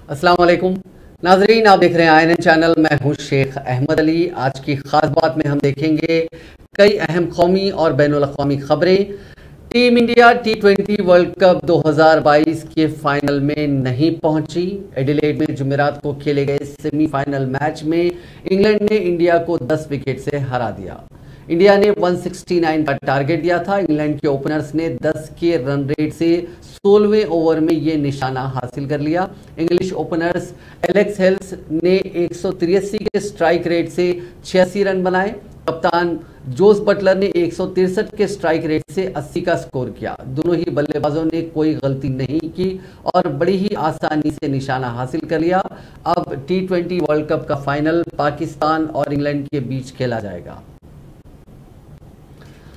अस्सलाम वालेकुम नाजरीन, आप देख रहे हैं INN चैनल। मैं हूं शेख अहमद अली। आज की खास बात में हम देखेंगे कई अहम कौमी और बैनुल-अक़वामी खबरें। Team India T20 world cup 2022 के फाइनल में नहीं पहुंची। एडिलेड में जुमेरात को खेले गए सेमीफाइनल मैच में इंग्लैंड ने इंडिया को 10 विकेट से हरा दिया। इंडिया ने 169 का टारगेट दिया था। इंग्लैंड के ओपनर्स ने 10 के रन रेट से 16वें ओवर में ये निशाना हासिल कर लिया। इंग्लिश ओपनर्स एलेक्स हेल्स ने 183 के स्ट्राइक रेट से 86 रन बनाए। कप्तान जोस बटलर ने 163 के स्ट्राइक रेट से 80 का स्कोर किया। दोनों ही बल्लेबाजों ने कोई गलती नहीं की और बड़ी ही आसानी से निशाना हासिल कर लिया। अब T20 वर्ल्ड कप का फाइनल पाकिस्तान और इंग्लैंड के बीच खेला जाएगा।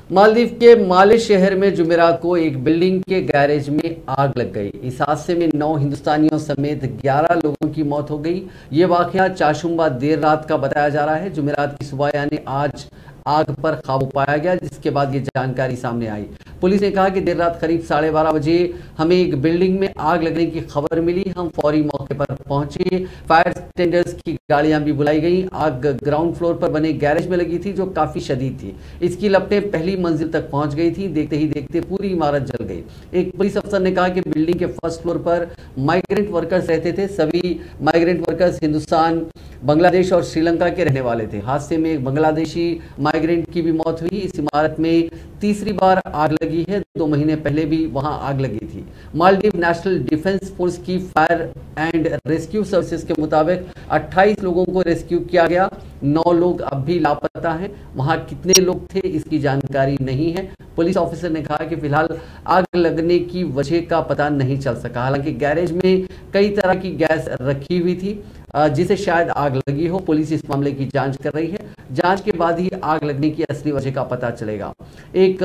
मालदीव के माले शहर में जुमेरात को एक बिल्डिंग के गैरेज में आग लग गई। इस हादसे में 9 हिंदुस्तानियों समेत 11 लोगों की मौत हो गई। ये वाकया चाशुम्बा देर रात का बताया जा रहा है। जुमेरात की सुबह यानी आज आग पर काबू पाया गया, जिसके बाद ये जानकारी सामने आई। पुलिस ने कहा कि देर रात करीब 12:30 बजे हमें एक बिल्डिंग में आग लगने की खबर मिली। हम फौरी मौके पर पहुंचे। फायर टेंडर्स की गाड़ियां भी बुलाई गई। आग ग्राउंड फ्लोर पर बने गैरेज में लगी थी, जो काफी शदीद थी। इसकी लपटें पहली मंजिल तक पहुंच गई थी। देखते ही देखते पूरी इमारत जल गई। एक पुलिस अफसर ने कहा कि बिल्डिंग के फर्स्ट फ्लोर पर माइग्रेंट वर्कर्स रहते थे। सभी माइग्रेंट वर्कर्स हिंदुस्तान, बांग्लादेश और श्रीलंका के रहने वाले थे। हादसे में एक बांग्लादेशी माइग्रेंट की भी मौत हुई। इस इमारत में तीसरी बार आग लगी है। 2 महीने पहले भी वहां आग लगी थी। मालदीव नेशनल डिफेंस फोर्स की फायर एंड रेस्क्यू सर्विसेज के मुताबिक 28 लोगों को रेस्क्यू किया गया। 9 लोग अब भी लापता हैं। वहां कितने लोग थे इसकी जानकारी नहीं है। पुलिस ऑफिसर ने कहा कि फिलहाल आग लगने की वजह का पता नहीं चल सका। हालांकि गैरेज में कई तरह की गैस रखी हुई थी, जिसे शायद आग लगी हो। पुलिस इस मामले की जांच कर रही है। जांच के बाद ही आग लगने की असली वजह का पता चलेगा। एक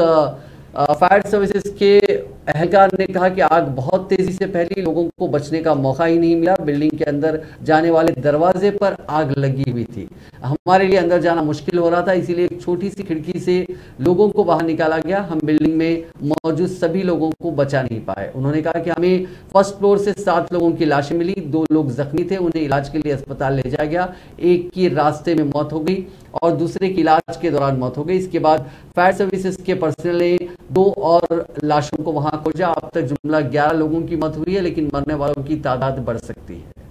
फायर सर्विसेज के एहलकार ने कहा कि आग बहुत तेजी से फैली, लोगों को बचने का मौका ही नहीं मिला। बिल्डिंग के अंदर जाने वाले दरवाजे पर आग लगी हुई थी। हमारे लिए अंदर जाना मुश्किल हो रहा था, इसीलिए एक छोटी सी खिड़की से लोगों को बाहर निकाला गया। हम बिल्डिंग में मौजूद सभी लोगों को बचा नहीं पाए। उन्होंने कहा कि हमें फर्स्ट फ्लोर से 7 लोगों की लाशें मिली। 2 लोग जख्मी थे, उन्हें इलाज के लिए अस्पताल ले जाया गया। एक की रास्ते में मौत हो गई और दूसरे की इलाज के दौरान मौत हो गई। इसके बाद फायर सर्विसेज के पर्सनल ने 2 और लाशों को वहां खोजा। अब तक जुमला 11 लोगों की मौत हुई है, लेकिन मरने वालों की तादाद बढ़ सकती है।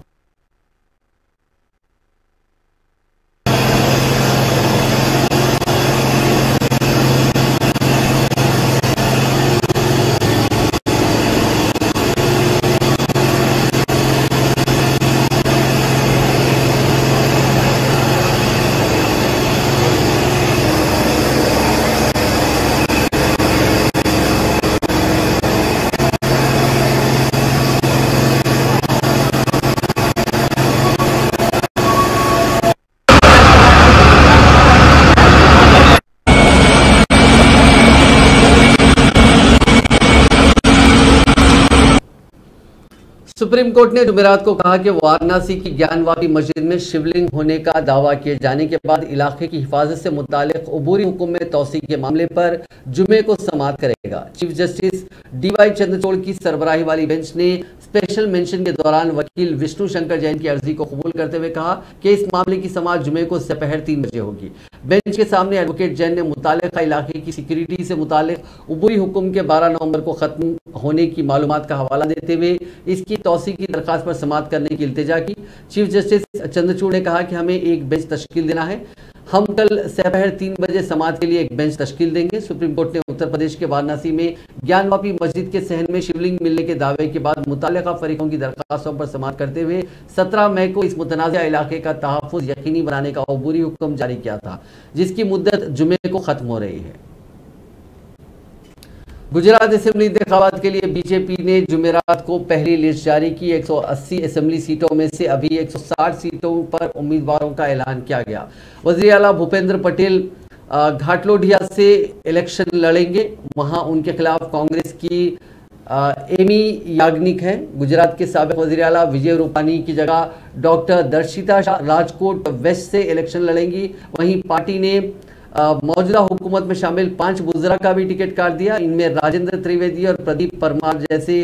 सुप्रीम कोर्ट ने जुमेरात को कहा कि वाराणसी की ज्ञानवापी मस्जिद में शिवलिंग होने का दावा किए जाने के बाद इलाके की हिफाजत से मुतालिक अबूरी हुक्म में तौसी के मामले पर जुमे को समाअत करेगा। चीफ जस्टिस DY चंद्रचूड़ की सरबराही वाली बेंच ने स्पेशल मेंशन के दौरान वकील विष्णु शंकर जैन की अर्जी को कबूल करते हुए कहा कि इस मामले की समाअत जुमे को दोपहर 3 बजे होगी। बेंच के सामने एडवोकेट जैन ने मुतालिका इलाके की सिक्योरिटी से मुतालिक अबूरी हुक्म के 12 नवंबर को खत्म होने की मालूमात का हवाला देते हुए इसकी तौसी की दरखास्त पर समाअत करने की इल्तिजा की। चीफ जस्टिस चंद्रचूड़ ने कहा कि हमें एक बेंच तश्कील देना है। हम कल दोपहर 3 बजे समाअत के लिए एक बेंच तश्कील देंगे। सुप्रीम कोर्ट ने उत्तर प्रदेश के वाराणसी में ज्ञानवापी मस्जिद के सहन में शिवलिंग मिलने के दावे के बाद मुतालिका फरीकों की दरखास्तों पर समाअत करते हुए 17 मई को इस मुतनाज़ा इलाके का तहफ़्फ़ुज़ यकीनी बनाने का अबूरी हुक्म जारी किया था, जिसकी मुद्दत जुमे को खत्म हो रही है। गुजरात असेंबली इंतखाबात के लिए बीजेपी ने जुमेरात को पहली लिस्ट जारी की। 180 असेंबली सीटों में से अभी 160 सीटों पर उम्मीदवारों का ऐलान किया गया। वज़ीर आला भूपेंद्र पटेल घाटलोडिया से इलेक्शन लड़ेंगे। वहां उनके खिलाफ कांग्रेस की एमी याग्निक हैं। गुजरात के साबिक वज़ीर आला विजय रूपानी की जगह डॉक्टर दर्शिता शाह राजकोट वेस्ट से इलेक्शन लड़ेंगी। वहीं पार्टी ने मौजूदा हुकूमत में शामिल 5 वुज़रा का भी टिकट काट दिया। इनमें राजेंद्र त्रिवेदी और प्रदीप परमार जैसे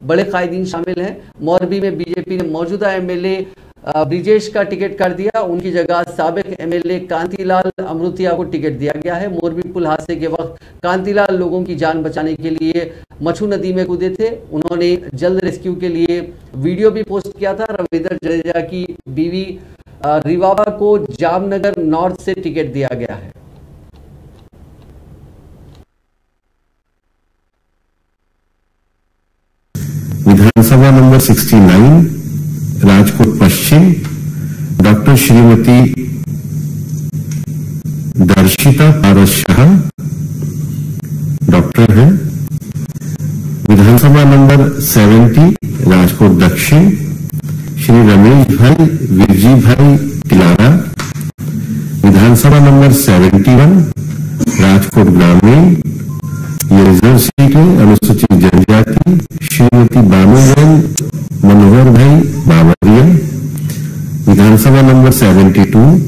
बड़े कायदीन शामिल हैं। मोरबी में बीजेपी ने मौजूदा एमएलए ब्रिजेश का टिकट काट दिया। उनकी जगह साबिक एमएलए कांतिलाल अमृतिया को टिकट दिया गया है। मोरबी पुल हादसे के वक्त कांतिलाल लोगों की जान बचाने के लिए मछू नदी में कूदे थे। उन्होंने जल्द रेस्क्यू के लिए वीडियो भी पोस्ट किया था। रविंद्र जडेजा की बीवी रिवाबा को जामनगर नॉर्थ से टिकट दिया गया है। विधानसभा नंबर 69 राजकोट पश्चिम डॉक्टर श्रीमती दर्शिता पारस शाह डॉक्टर हैं। विधानसभा नंबर 70 राजकोट दक्षिण श्री रमेश भाई विरजी भाई तिलारा। विधानसभा नंबर 71 राजकोट ग्रामीण, ये रिजर्व सीट है, अनुसूचित जनजाति श्रीमती बानूबेन मनोहर भाई बाबरिया। विधानसभा नंबर 72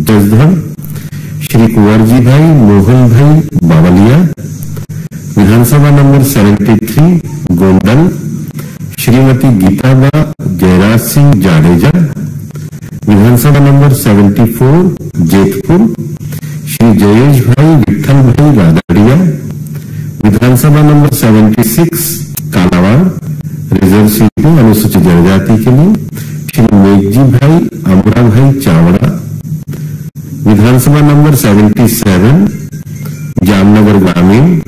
जसधर श्री कुंवरजी भाई मोहन भाई बावलिया। विधानसभा नंबर 73 गोंडल श्रीमती गीताबा जयराज सिंह जाडेजा। विधानसभा नंबर 74 जेतपुर श्री जयेश भाई विठल भाई रादड़िया। विधानसभा नंबर 76 कालावाड़ रिजर्व सीट है, अनुसूचित जनजाति के लिए श्री मेघजी भाई अमरा भाई चावड़ा। विधानसभा नंबर 77 जामनगर ग्रामीण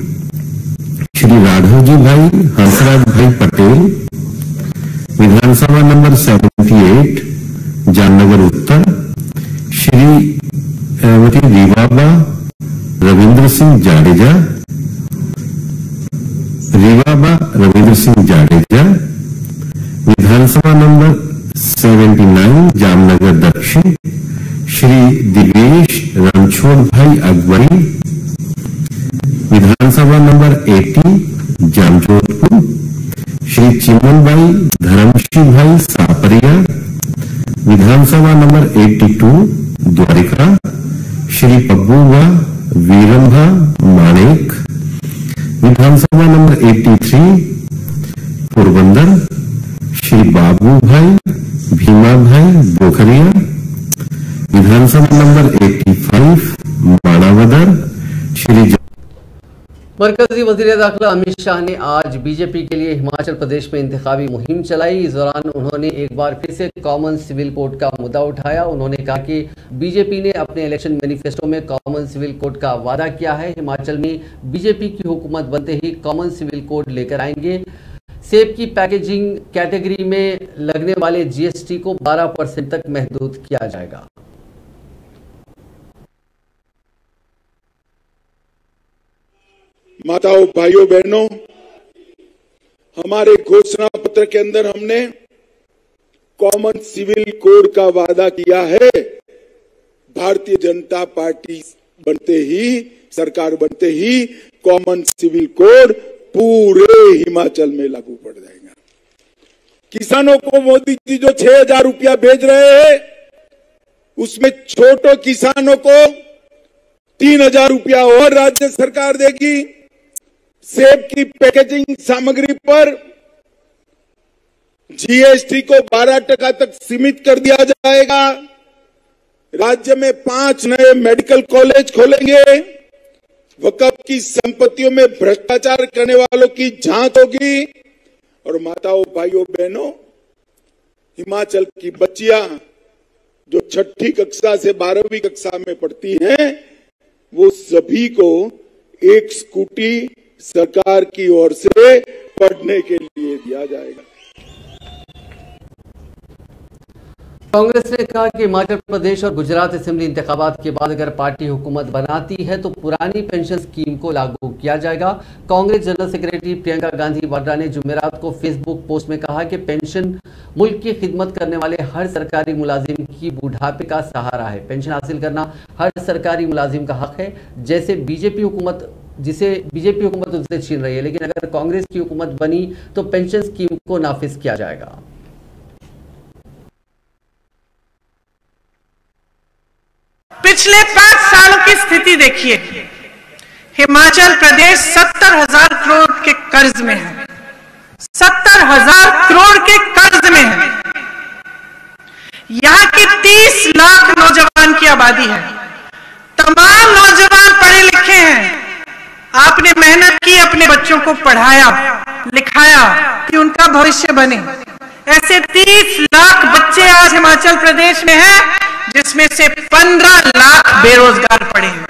श्री राघवजी भाई हंसराज भाई पटेल। विधानसभा नंबर 78 जामनगर उत्तर श्रीमती रिवाबा रविंद्र सिंह जाडेजा। रिवाबा रविंद्र सिंह जाडेजा। विधानसभा नंबर 79 जामनगर दक्षिण श्री दिवेश रणछोड़ भाई अकबरी। विधानसभा नंबर 80 जामजोधपुर श्री चिमनबाई धर्मश्री भाई सापरिया। विधानसभा नंबर 82 द्वारिका श्री पब्बूबा वीरंभा माणेक। विधानसभा नंबर 83 पोरबंदर श्री बाबू भाई भीमा भाई बोखरिया। विधानसभा नंबर 85 माणावदर श्री मरकजी वज़ीर दाखिला अमित शाह ने आज बीजेपी के लिए हिमाचल प्रदेश में इंतखाबी मुहिम चलाई। इस दौरान उन्होंने एक बार फिर से कॉमन सिविल कोड का मुद्दा उठाया। उन्होंने कहा कि बीजेपी ने अपने इलेक्शन मैनिफेस्टो में कॉमन सिविल कोड का वादा किया है। हिमाचल में बीजेपी की हुकूमत बनते ही कॉमन सिविल कोड लेकर आएंगे। सेब की पैकेजिंग कैटेगरी में लगने वाले जीएसटी को 12% तक महदूद किया जाएगा। माताओं भाइयों बहनों, हमारे घोषणा पत्र के अंदर हमने कॉमन सिविल कोड का वादा किया है। भारतीय जनता पार्टी बनते ही, सरकार बनते ही कॉमन सिविल कोड पूरे हिमाचल में लागू पड़ जाएगा। किसानों को मोदी जी जो 6,000 रुपया भेज रहे हैं, उसमें छोटे किसानों को 3,000 रुपया और राज्य सरकार देगी। सेब की पैकेजिंग सामग्री पर जीएसटी को 12% तक सीमित कर दिया जाएगा। राज्य में 5 नए मेडिकल कॉलेज खोलेंगे। वक्फ की संपत्तियों में भ्रष्टाचार करने वालों की जांच होगी। और माताओं भाइयों बहनों, हिमाचल की बच्चियां जो 6ठी कक्षा से 12वीं कक्षा में पढ़ती हैं, वो सभी को एक स्कूटी सरकार की ओर से पढ़ने के लिए दिया जाएगा। कांग्रेस ने कहा कि हिमाचल प्रदेश और गुजरात असेंबली इंतखाबात के बाद अगर पार्टी हुकूमत बनाती है तो पुरानी पेंशन स्कीम को लागू किया जाएगा। कांग्रेस जनरल सेक्रेटरी प्रियंका गांधी वाड्रा ने जुमेरात को फेसबुक पोस्ट में कहा कि पेंशन मुल्क की खिदमत करने वाले हर सरकारी मुलाजिम की बुढ़ापे का सहारा है। पेंशन हासिल करना हर सरकारी मुलाजिम का हक है, जिसे बीजेपी हुकूमत उससे छीन रही है। लेकिन अगर कांग्रेस की हुकूमत बनी तो पेंशन स्कीम को नाफिज किया जाएगा। पिछले 5 सालों की स्थिति देखिए। हिमाचल प्रदेश 70,000 करोड़ के कर्ज में है, 70,000 करोड़ के कर्ज में है। यहां की 30 लाख नौजवान की आबादी है। तमाम नौजवान पढ़े लिखे हैं। आपने मेहनत की, अपने बच्चों को पढ़ाया लिखाया कि उनका भविष्य बने। ऐसे 30 लाख बच्चे आज हिमाचल प्रदेश में हैं, जिसमें से 15 लाख बेरोजगार पड़े हैं।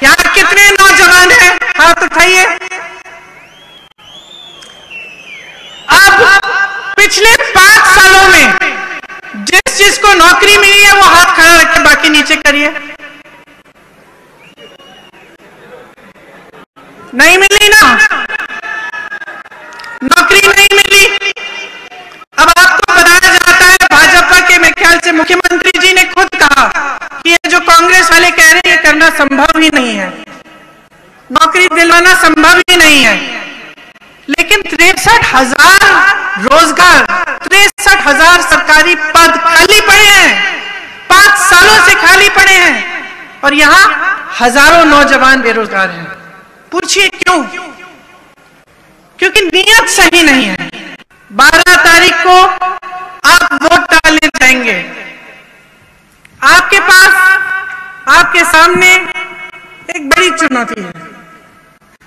यहां कितने नौजवान हैं? हाथ उठाइए। अब पिछले 5 सालों में जिसको नौकरी मिली है वो हाथ खड़ा रखे, बाकी नीचे करिए। नहीं मिली ना, नौकरी नहीं मिली। अब आपको बताया जाता है, भाजपा के मेरे ख्याल से मुख्यमंत्री जी ने खुद कहा कि ये जो कांग्रेस वाले कह रहे हैं ये करना संभव ही नहीं है, नौकरी दिलवाना संभव ही नहीं है। लेकिन 63,000 रोजगार, 63,000 सरकारी पद खाली पड़े हैं, 5 सालों से खाली पड़े हैं, और यहां हजारों नौजवान बेरोजगार हैं। पूछिए क्यों? क्योंकि नीयत सही नहीं है। 12 तारीख को आप वोट डालने जाएंगे, आपके पास, आपके सामने एक बड़ी चुनौती है।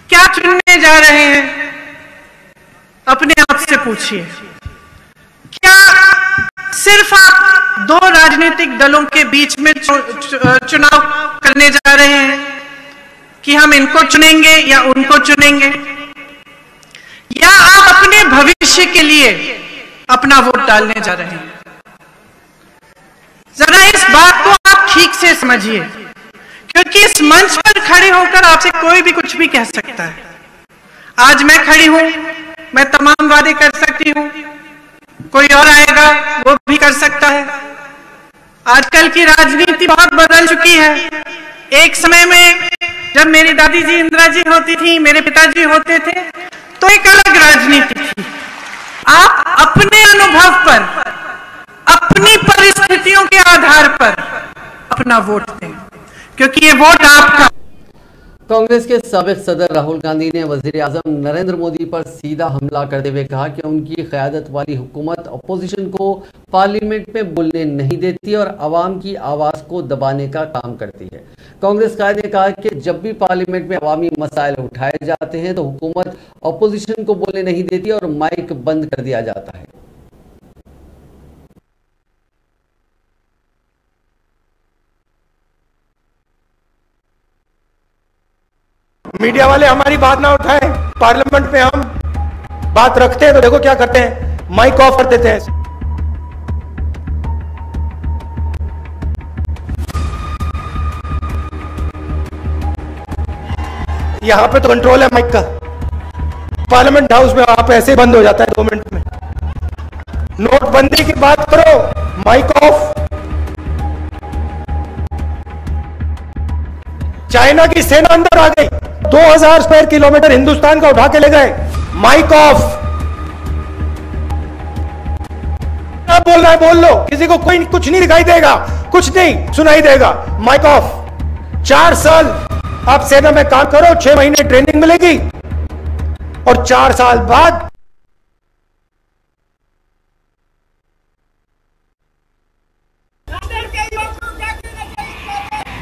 क्या चुनने जा रहे हैं? अपने आप से पूछिए। क्या सिर्फ आप 2 राजनीतिक दलों के बीच में चुनाव करने जा रहे हैं कि हम इनको चुनेंगे या उनको चुनेंगे, या आप अपने भविष्य के लिए अपना वोट डालने जा रहे हैं? जरा इस बात को आप ठीक से समझिए, क्योंकि इस मंच पर खड़े होकर आपसे कोई भी कुछ भी कह सकता है। आज मैं खड़ी हूं, मैं तमाम वादे कर सकती हूं, कोई और आएगा वो भी कर सकता है। आजकल की राजनीति बहुत बदल चुकी है। एक समय में जब मेरी दादी जी इंदिरा जी होती थी, मेरे पिताजी होते थे, तो एक अलग राजनीति थी। आप अपने अनुभव पर, अपनी परिस्थितियों के आधार पर अपना वोट दें, क्योंकि ये वोट आपका। कांग्रेस के साबिक सदर राहुल गांधी ने वजीर आजम नरेंद्र मोदी पर सीधा हमला करते हुए कहा कि उनकी क़यादत वाली हुकूमत अपोजिशन को पार्लियामेंट में बोलने नहीं देती और आवाम की आवाज़ को दबाने का काम करती है। कांग्रेस कायद ने कहा कि जब भी पार्लियामेंट में अवामी मसाइल उठाए जाते हैं तो हुकूमत अपोजिशन को बोलने नहीं देती और माइक बंद कर दिया जाता है। मीडिया वाले हमारी बात ना उठाएं, पार्लियामेंट में हम बात रखते हैं तो देखो क्या करते हैं, माइक ऑफ कर देते हैं। यहां पे तो कंट्रोल है माइक का, पार्लियामेंट हाउस में वहां पे ऐसे बंद हो जाता है 2 मिनट में। नोटबंदी की बात करो, माइक ऑफ। चाइना की सेना अंदर आ गई, 2000 स्क्वायर किलोमीटर हिंदुस्तान का उठा के ले गए, माइक ऑफ। क्या बोल रहा है बोल लो, किसी को कोई कुछ नहीं दिखाई देगा, कुछ नहीं सुनाई देगा, माइक ऑफ। 4 साल आप सेना में काम करो, 6 महीने ट्रेनिंग मिलेगी और 4 साल बाद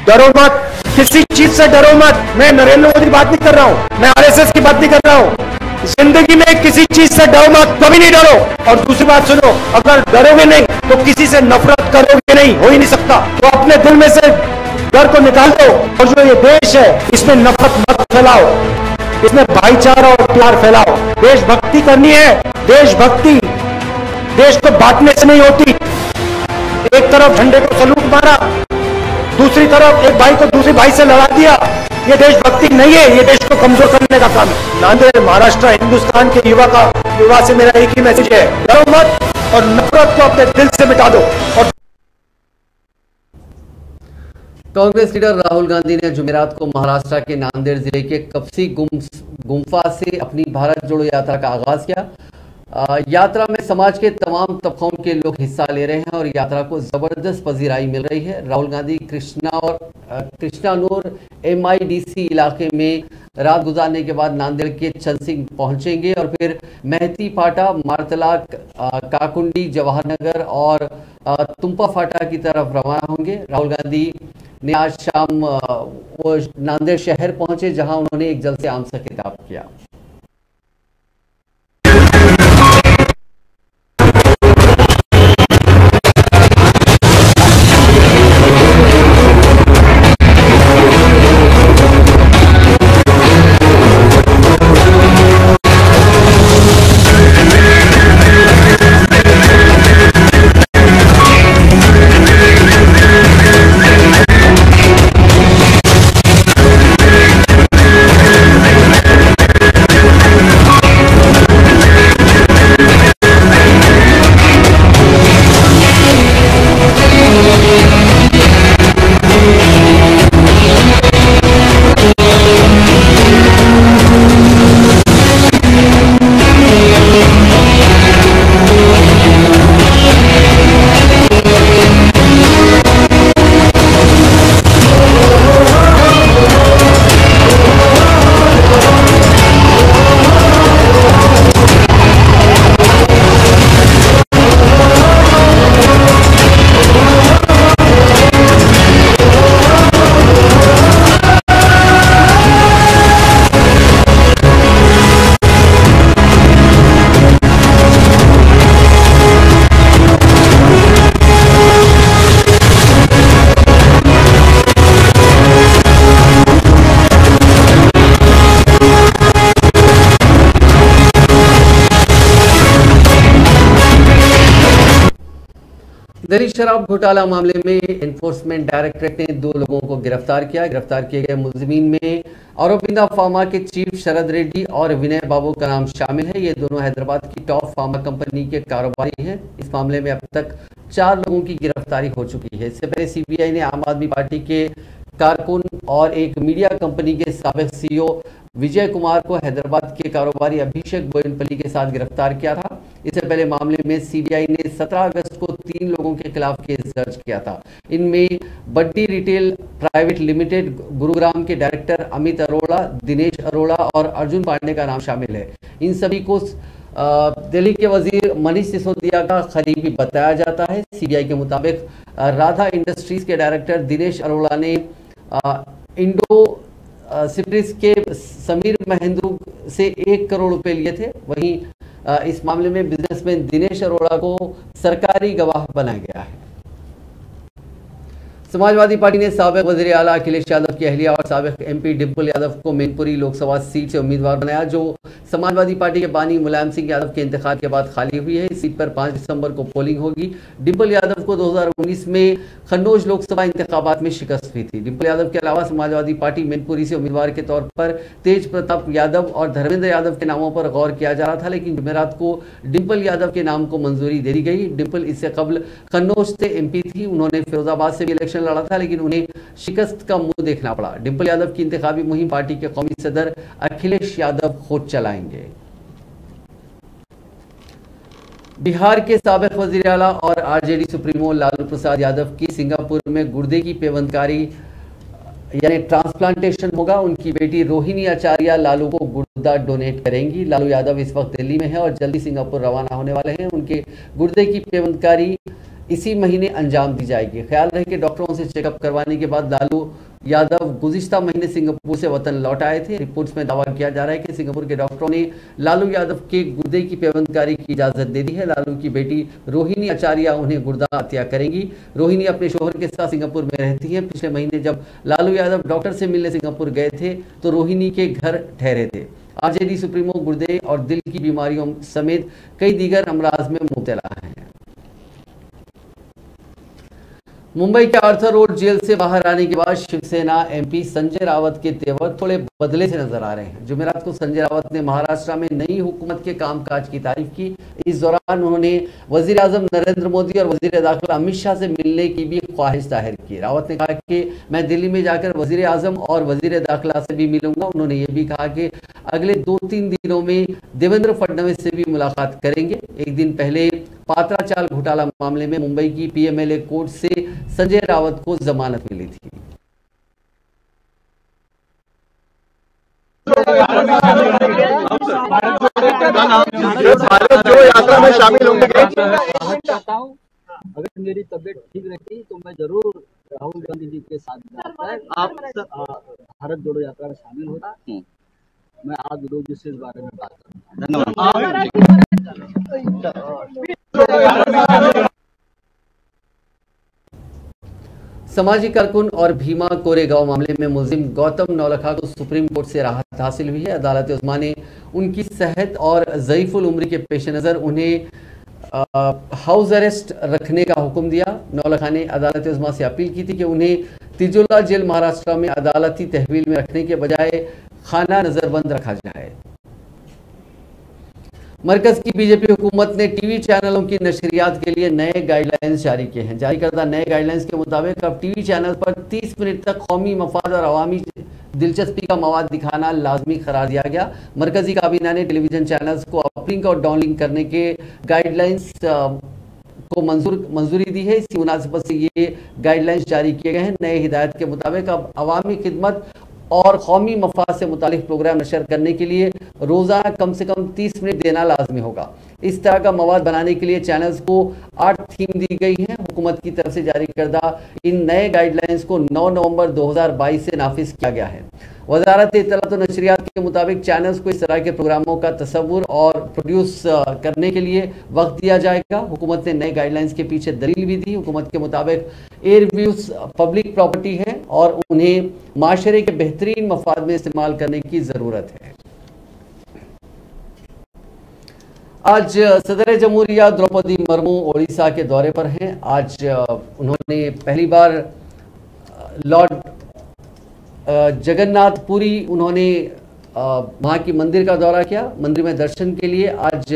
डरो मत, किसी चीज से डरो मत। मैं नरेंद्र मोदी की बात नहीं कर रहा हूं, मैं आरएसएस की बात नहीं कर रहा हूं। जिंदगी में किसी चीज से डरो मत, कभी नहीं डरो। और दूसरी बात सुनो, अगर डरोगे नहीं तो किसी से नफरत करोगे नहीं, हो ही नहीं सकता। तो अपने दिल में से डर को निकाल दो, और जो ये देश है इसमें नफरत मत फैलाओ, इसमें भाईचारा और प्यार फैलाओ। देशभक्ति करनी है, देशभक्ति देश को बांटने से नहीं होती। एक तरफ झंडे को सलूट मारा, दूसरी तरफ एक भाई को दूसरे भाई से लड़ा दिया, ये देशभक्ति नहीं है, ये देश को कमजोर करने का काम है। नांदेड़ महाराष्ट्र हिंदुस्तान के युवा से मेरा एक ही मैसेज है, डरो मत और नफरत को अपने दिल से मिटा दो। और कांग्रेस लीडर राहुल गांधी ने जुमेरात को महाराष्ट्र के नांदेड़ जिले के कपसी गुम्फा से अपनी भारत जोड़ो यात्रा का आगाज किया। यात्रा में समाज के तमाम तबकों के लोग हिस्सा ले रहे हैं और यात्रा को जबरदस्त पजीराई मिल रही है। राहुल गांधी कृष्णानूर MIDC इलाके में रात गुजारने के बाद नांदेड़ के चंदसिंह पहुंचेंगे और फिर महती फाटा, मारतला, काकुंडी, जवाहर नगर और तुम्पा फाटा की तरफ रवाना होंगे। राहुल गांधी ने आज शाम वो नांदेड़ शहर पहुंचे, जहां उन्होंने एक जलसे आम से खिताब किया। दिल्ली शराब घोटाला मामले में एनफोर्समेंट डायरेक्टरेट ने 2 लोगों को गिरफ्तार किया। गिरफ्तार किए गए मुलजिमीन में औरोबिंदो फार्मा के चीफ शरद रेड्डी और विनय बाबू का नाम शामिल है। ये दोनों हैदराबाद की टॉप फार्मा कंपनी के कारोबारी हैं। इस मामले में अब तक 4 लोगों की गिरफ्तारी हो चुकी है। इससे पहले CBI ने आम आदमी पार्टी के कारकुन और एक मीडिया कंपनी के साबिक CEO विजय कुमार को हैदराबाद के कारोबारी अभिषेक बोयनपल्ली के साथ गिरफ्तार किया था। इससे पहले मामले में CBI ने 17 अगस्त को 3 लोगों के खिलाफ केस दर्ज किया था। इनमें बड्डी रिटेल प्राइवेट लिमिटेड गुरुग्राम के डायरेक्टर अमित अरोड़ा, दिनेश अरोड़ा और अर्जुन पांडे का नाम शामिल है। इन सभी को दिल्ली के वजीर मनीष सिसोदिया का करीबी बताया जाता है। CBI के मुताबिक राधा इंडस्ट्रीज के डायरेक्टर दिनेश अरोड़ा ने इंडो सिप्रिस के समीर महेंद्रू से 1 करोड़ रुपए लिए थे। वहीं इस मामले में बिजनेसमैन दिनेश अरोड़ा को सरकारी गवाह बनाया गया है। समाजवादी पार्टी ने साबिक वजीर आला अखिलेश यादव की अहलिया और साबिक MP डिम्पल यादव को मैनपुरी लोकसभा सीट से उम्मीदवार बनाया, जो समाजवादी पार्टी के बानी मुलायम सिंह यादव के इंतखाब के बाद खाली हुई है। इस सीट पर 5 दिसंबर को पोलिंग होगी। डिम्पल यादव को 2019 में कन्नौज लोकसभा इंतखाबात में शिकस्त हुई थी। डिम्पल यादव के अलावा समाजवादी पार्टी मैनपुरी से उम्मीदवार के तौर पर तेज प्रताप यादव और धर्मेंद्र यादव के नामों पर गौर किया जा रहा था, लेकिन जुमेरात को डिम्पल यादव के नाम को मंजूरी दे दी गई। डिम्पल इससे कबल कन्नौज से MP थी। उन्होंने फिरोजाबाद से भी इलेक्शन लड़ा था, लेकिन उन्हें शिकस्त का मुंह देखना पड़ा। डिम्पल यादव की इंतखाबी मुहिम पार्टी के कौमी सदर अखिलेश यादव खुद चलाएंगे। बिहार के साबिक वजीर आला और RJD सुप्रीमो लालू प्रसाद यादव की सिंगापुर में गुर्दे की पेवंदकारी यानी ट्रांसप्लांटेशन होगा। उनकी बेटी रोहिणी आचार्य लालू को गुर्दा डोनेट करेंगी। लालू यादव इस वक्त दिल्ली में है और जल्दी सिंगापुर रवाना होने वाले हैं। उनके गुर्दे की पेवंदकारी इसी महीने अंजाम दी जाएगी। ख्याल रहे कि डॉक्टरों से चेकअप करवाने के बाद लालू यादव गुज़िश्ता महीने सिंगापुर से वतन लौट आए थे। रिपोर्ट्स में दावा किया जा रहा है कि सिंगापुर के डॉक्टरों ने लालू यादव के गुर्दे की पेवंदकारी की इजाजत दे दी है। लालू की बेटी रोहिणी आचार्य उन्हें गुर्दा अतिया करेंगी। रोहिणी अपने शोहर के साथ सिंगापुर में रहती हैं। पिछले महीने जब लालू यादव डॉक्टर से मिलने सिंगापुर गए थे तो रोहिणी के घर ठहरे थे। RJD सुप्रीमो गुर्दे और दिल की बीमारियों समेत कई दीगर अमराज में मुब्तला हैं। मुंबई के आर्थर रोड जेल से बाहर आने के बाद शिवसेना एमपी संजय रावत के तेवर थोड़े बदले से नजर आ रहे हैं। जुमेरात को संजय रावत ने महाराष्ट्र में नई हुकूमत के कामकाज की तारीफ की। इस दौरान उन्होंने वजीर आजम नरेंद्र मोदी और वजीर दाखिला अमित शाह से मिलने की भी ख्वाहिश जाहिर की। रावत ने कहा कि मैं दिल्ली में जाकर वजीर आजम और वजीर दाखिला से भी मिलूंगा। उन्होंने ये भी कहा कि अगले 2-3 दिनों में देवेंद्र फडणवीस से भी मुलाकात करेंगे। एक दिन पहले पात्रा चाल घोटाला मामले में मुंबई की पीएमएलए कोर्ट से संजय रावत को जमानत मिली थी। भारत जो यात्रा में शामिल होंगे, अगर मेरी तबीयत ठीक रहती तो मैं जरूर राहुल गांधी जी के साथ आप भारत जोड़ो यात्रा में शामिल होता। मैं आज रोज इस बारे में बात करूँगा। समाजी कारकुन और भीमा कोरेगांव मामले में मुलजिम गौतम नौलखा को सुप्रीम कोर्ट से राहत हासिल हुई है। अदालत उस्मा ने उनकी सेहत और ज़ईफुल उम्र के पेश नज़र उन्हें हाउस अरेस्ट रखने का हुक्म दिया। नौलखा ने अदालत उस्मा से अपील की थी कि उन्हें तिजोला जेल महाराष्ट्र में अदालती तहवील में रखने के बजाय खाना नजरबंद रखा जाए। मरकज की बीजेपी हुकूमत ने टीवी चैनलों की नशरियात के लिए नए गाइडलाइंस जारी किए हैं। जारी करदा नए गाइडलाइंस के मुताबिक अब टीवी चैनल पर 30 मिनट तक कौमी मफाद और अवामी दिलचस्पी का मवाद दिखाना लाजमी करार दिया गया। मरकजी काबीना ने टेलीविजन चैनल्स को अपलिंक और डाउनलिंक करने के गाइडलाइंस को मंजूरी दी है। इसी मुनासिबत से ये गाइडलाइंस जारी किए गए हैं। नए हिदायत के मुताबिक अब अवामी खिदमत और कौमी मफाद से मुतालिक प्रोग्राम नशर करने के लिए रोज़ाना कम से कम 30 मिनट देना लाजमी होगा। इस तरह का मवाद बनाने के लिए चैनल्स को 8 थीम दी गई हैं। हुकूमत की तरफ से जारी करदा इन नए गाइडलाइंस को 9 नवंबर 2022 से नाफिज किया गया है। वजारत इत्तलात और नशरियात के मुताबिक चैनल्स को इस तरह के प्रोग्रामों का तस्वुर और प्रोड्यूस करने के लिए वक्त दिया जाएगा। हुकूमत ने नए गाइडलाइंस के पीछे दलील भी दी। हुकूमत के मुताबिक एयर व्यूज पब्लिक प्रॉपर्टी है और उन्हें माशरे के बेहतरीन मफाद में इस्तेमाल करने की ज़रूरत है। आज सदर जमहूरिया द्रौपदी मुर्मू ओडिशा के दौरे पर हैं। आज उन्होंने पहली बार लॉर्ड जगन्नाथपुरी उन्होंने वहाँ की मंदिर का दौरा किया। मंदिर में दर्शन के लिए आज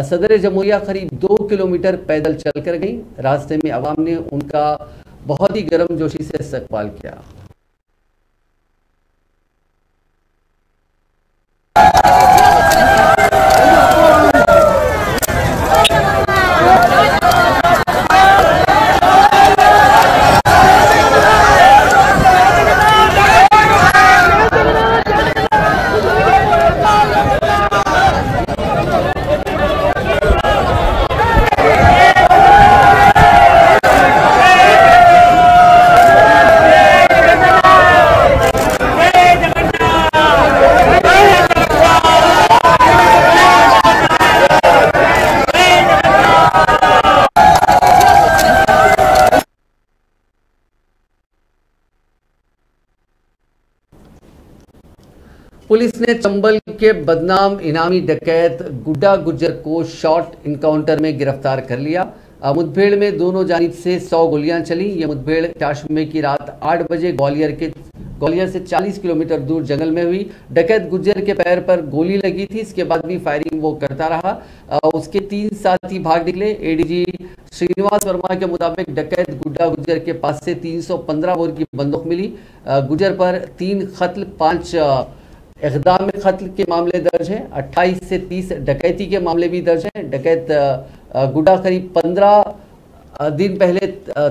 सदर जमहूरिया करीब 2 किलोमीटर पैदल चलकर गई। रास्ते में अवाम ने उनका बहुत ही गर्मजोशी से इस्तकबाल किया। पुलिस ने चंबल के बदनाम इनामी डकैत गुड्डा गुज्जर को शॉर्ट इनकाउंटर में गिरफ्तार कर लिया। मुठभेड़ में दोनों जानिब से 100 गोलियां चली। ये मुठभेड़ 4 मई की रात 8 बजे ग्वालियर से 40 किलोमीटर दूर जंगल में हुई। डकैत गुज्जर के पैर पर गोली लगी थी। इसके बाद भी फायरिंग वो करता रहा। उसके 3 साथी भाग निकले। एडीजी श्रीनिवास वर्मा के मुताबिक डकैत गुड्डा गुज्जर के पास से 315 बोर की बंदूक मिली। गुज्जर पर 3 कत्ल 5 इक़दाम कत्ल के मामले दर्ज हैं। 28 से 30 डकैती के मामले भी दर्ज हैं। डकैत गुड्डा करीब 15 दिन पहले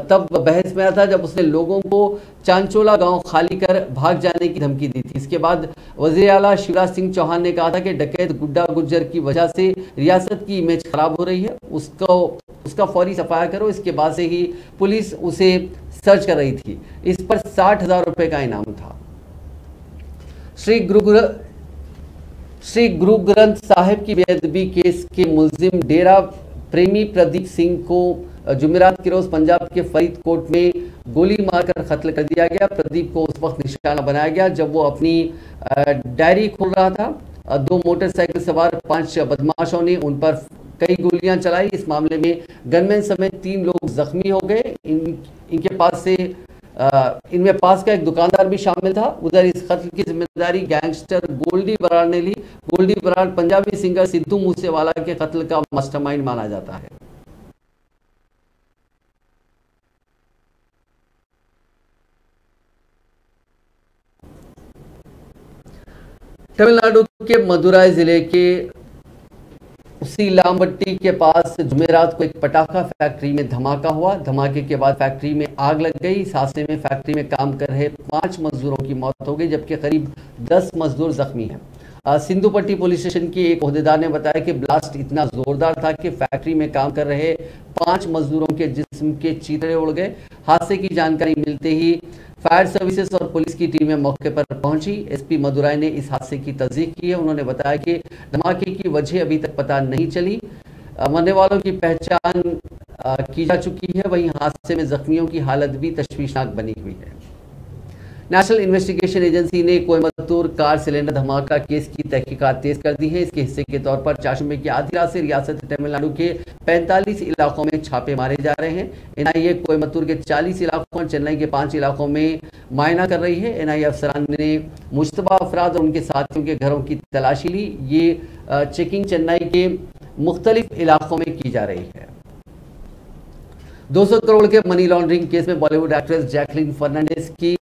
तब बहस में आया था जब उसने लोगों को चांचोला गांव खाली कर भाग जाने की धमकी दी थी। इसके बाद वज़ीर आला शिवराज सिंह चौहान ने कहा था कि डकैत गुड्डा गुज्जर की वजह से रियासत की इमेज खराब हो रही है, उसका फौरी सफाया करो। इसके बाद से ही पुलिस उसे सर्च कर रही थी। इस पर 60,000 रुपये का इनाम था। श्री गुरु ग्रंथ साहिब की बेअदबी केस के मुलजिम डेरा प्रेमी प्रदीप सिंह को जुमेरात के रोज पंजाब के फरीदकोट में गोली मारकर कत्ल कर दिया गया। प्रदीप को उस वक्त निशाना बनाया गया जब वो अपनी डायरी खोल रहा था। 2 मोटरसाइकिल सवार 5 बदमाशों ने उन पर कई गोलियां चलाई। इस मामले में गनमैन समेत 3 लोग जख्मी हो गए। इनके पास से इनमें पास का एक दुकानदार भी शामिल था। उधर इस कत्ल की जिम्मेदारी गैंगस्टर गोल्डी बराड़ ने ली। गोल्डी बराड़ पंजाबी सिंगर सिद्धू मूसेवाला के कत्ल का मास्टरमाइंड माना जाता है। तमिलनाडु के मदुराई जिले के उसीलामबट्टी के पास जुमेरात को एक पटाखा फैक्ट्री में धमाका हुआ। धमाके के बाद फैक्ट्री में आग लग गई। इस हादसे में फैक्ट्री में काम कर रहे 5 मजदूरों की मौत हो गई, जबकि करीब 10 मजदूर जख्मी हैं। सिंधुपट्टी पुलिस स्टेशन के एक ओहदेदार ने बताया कि ब्लास्ट इतना जोरदार था कि फैक्ट्री में काम कर रहे 5 मजदूरों के जिस्म के चीथड़े उड़ गए। हादसे की जानकारी मिलते ही फायर सर्विसेज और पुलिस की टीमें मौके पर पहुंची। एसपी मदुराई ने इस हादसे की तस्दीक की है। उन्होंने बताया कि धमाके की वजह अभी तक पता नहीं चली। मरने वालों की पहचान की जा चुकी है। वहीं हादसे में जख्मियों की हालत भी तशवीशनाक बनी हुई है। नेशनल इन्वेस्टिगेशन एजेंसी ने कोयम्बतूर कार सिलेंडर धमाका केस की तहकीकात तेज कर दी है। इसके हिस्से के तौर पर चाशुम्बे की आधी रात से रियासत तमिलनाडु के 45 इलाकों में छापे मारे जा रहे हैं। एनआईए कोयम्बतूर के 40 इलाकों और चेन्नई के 5 इलाकों में मायना कर रही है। एनआईए अफसरान ने मुश्तबा अफराद और उनके साथियों के घरों की तलाशी ली। ये चेकिंग चेन्नई के मुख्तलिफ इलाकों में की जा रही है। 200 करोड़ के मनी लॉन्ड्रिंग केस में बॉलीवुड एक्ट्रेस जैकलीन फर्नांडिस की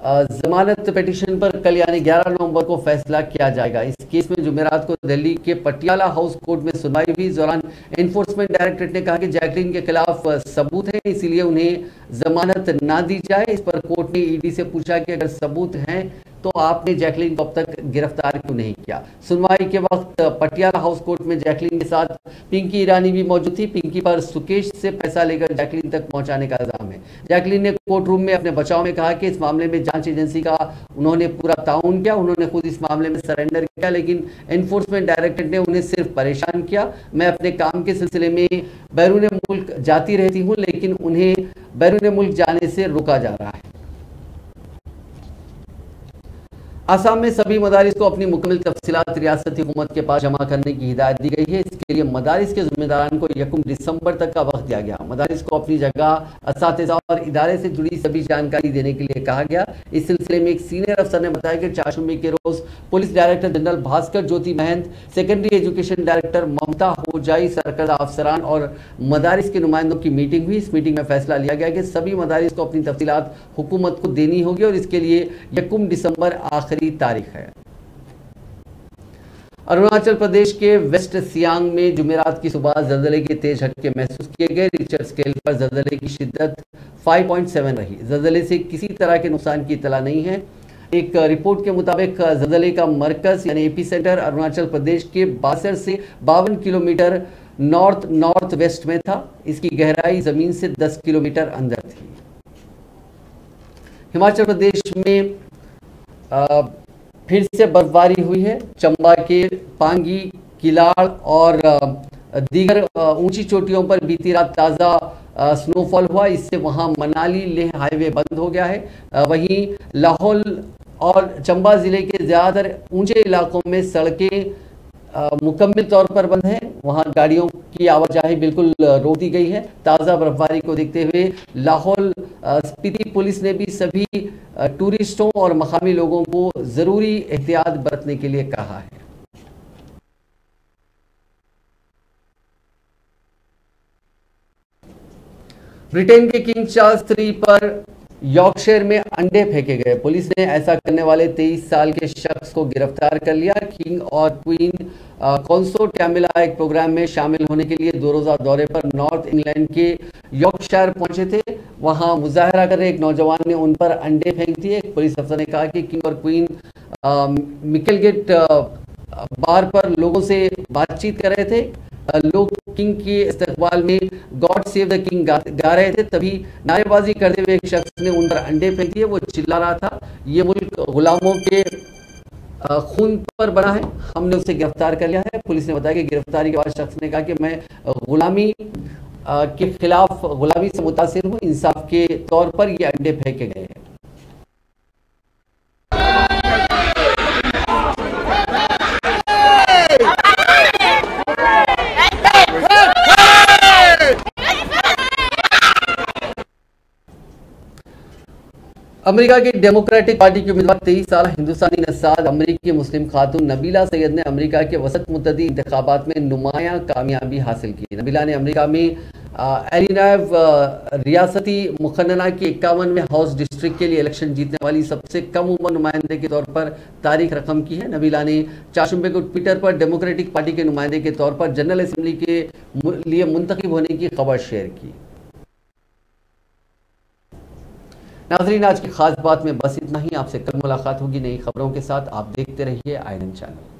जमानत पिटीशन पर कल यानी 11 नवंबर को फैसला किया जाएगा। इस केस में जुमेरात को दिल्ली के पटियाला हाउस कोर्ट में सुनवाई हुई। इस दौरान एनफोर्समेंट डायरेक्टरेट ने कहा कि जैकलीन के खिलाफ सबूत हैं, इसलिए उन्हें जमानत ना दी जाए। इस पर कोर्ट ने ईडी से पूछा कि अगर सबूत हैं तो आपने जैकलीन को अब तक गिरफ्तार क्यों नहीं किया। सुनवाई के वक्त पटियाला हाउस कोर्ट में जैकलीन के साथ पिंकी ईरानी भी मौजूद थी। पिंकी पर सुकेश से पैसा लेकर जैकलीन तक पहुंचाने का इल्जाम है। जैकलीन ने कोर्ट रूम में अपने बचाव में कहा कि इस मामले में जांच एजेंसी का उन्होंने पूरा ताउन किया। उन्होंने खुद इस मामले में सरेंडर किया, लेकिन एनफोर्समेंट डायरेक्टरेट ने उन्हें सिर्फ परेशान किया। मैं अपने काम के सिलसिले में बैरून मुल्क जाती रहती हूँ, लेकिन उन्हें बैरून मुल्क जाने से रोका जा रहा है। असम में सभी मदारिस को अपनी मुकम्मल तफसीलात रियासती हुकूमत के पास जमा करने की हिदायत दी गई है। इसके लिए मदारिस के जिम्मेदारान को 1 दिसंबर तक का वक्त दिया गया। मदारिस को अपनी जगह, असातिज़ा और इदारे से जुड़ी सभी जानकारी देने के लिए कहा गया। इस सिलसिले में एक सीनियर अफसर ने बताया कि चाशुम्बी के रोज पुलिस डायरेक्टर जनरल भास्कर ज्योति महंत, सेकेंडरी एजुकेशन डायरेक्टर ममता होजाई, सरकर्दा अफसरान और मदारिस के नुमाइंदों की मीटिंग हुई। इस मीटिंग में फैसला लिया गया कि सभी मदारिस को अपनी तफसीलात हुकूमत को देनी होगी और इसके लिए 1 दिसंबर आखिरी तारीख है। अरुणाचल प्रदेश के वेस्ट सियांग में जुमेरात की सुबह जल्जले के तेज झटके महसूस किए गए। रिक्टर स्केल पर जल्जले की शिद्दत 5.7 रही। जल्जले से किसी तरह के नुकसान की इतला नहीं है। एक रिपोर्ट के मुताबिक जल्जले का मरकज यानी एपी सेंटर अरुणाचल प्रदेश के बासर से 52 किलोमीटर नॉर्थ वेस्ट में था। इसकी गहराई जमीन से 10 किलोमीटर अंदर थी। हिमाचल प्रदेश में फिर से बर्फबारी हुई है। चंबा के पांगी, किलाड़ और दीगर ऊंची चोटियों पर बीती रात ताज़ा स्नोफॉल हुआ। इससे वहां मनाली लेह हाईवे बंद हो गया है। वहीं लाहौल और चंबा जिले के ज़्यादातर ऊंचे इलाकों में सड़कें मुकम्मल तौर पर बंद हैं। वहां गाड़ियों की आवाजाही बिल्कुल रोक दी गई है। ताज़ा बर्फबारी को देखते हुए लाहौल स्पीति पुलिस ने भी सभी टूरिस्टों और मकामी लोगों को जरूरी एहतियात बरतने के लिए कहा है। ब्रिटेन के किंग चार्ल्स III पर यॉर्कशायर में अंडे फेंके गए। पुलिस ने ऐसा करने वाले 23 साल के शख्स को गिरफ्तार कर लिया। किंग और क्वीन कंसोर्ट कैमिला एक प्रोग्राम में शामिल होने के लिए 2 रोजा दौरे पर नॉर्थ इंग्लैंड के यॉर्कशायर पहुंचे थे। वहां मुजाहरा कर रहे एक नौजवान ने उन पर अंडे फेंक दिए। एक पुलिस अफसर ने कहा कि किंग और क्वीन मिकेलगेट बार पर लोगों से बातचीत कर रहे थे। लोग किंग के इस्तकबाल में गॉड सेव द किंग गा रहे थे। तभी नारेबाजी करते हुए एक शख्स ने उन पर अंडे फेंक दिए। वो चिल्ला रहा था, ये मुल्क गुलामों के खून पर बना है, हमने उसे गिरफ्तार कर लिया है। पुलिस ने बताया कि गिरफ्तारी के बाद शख्स ने कहा कि मैं गुलामी के खिलाफ, गुलामी से मुतासिर हूँ। इंसाफ के तौर पर ये अंडे फेंके गए हैं। अमेरिका की डेमोक्रेटिक पार्टी की उम्मीदवार 23 साल हिंदुस्तानी नस्ल अमेरिकी मुस्लिम खातून नबीला सैयद ने अमेरिका के वसत मुद्दती इंतखाबात में नुमायां कामयाबी हासिल की। नबीला ने अमेरिका में इलिनॉय रियासती मुखन्ना की 51वें हाउस डिस्ट्रिक्ट के लिए इलेक्शन जीतने वाली सबसे कम उम्र नुमाइंदे के तौर पर तारीख रकम की है। नबीला ने चाशुंबे को ट्विटर पर डेमोक्रेटिक पार्टी के नुमाइंदे के तौर पर जनरल असेंबली के लिए मुंतखब होने की खबर शेयर की। नाज़रीन, आज की खास बात में बस इतना ही। आपसे कल मुलाकात होगी नई खबरों के साथ। आप देखते रहिए INN चैनल।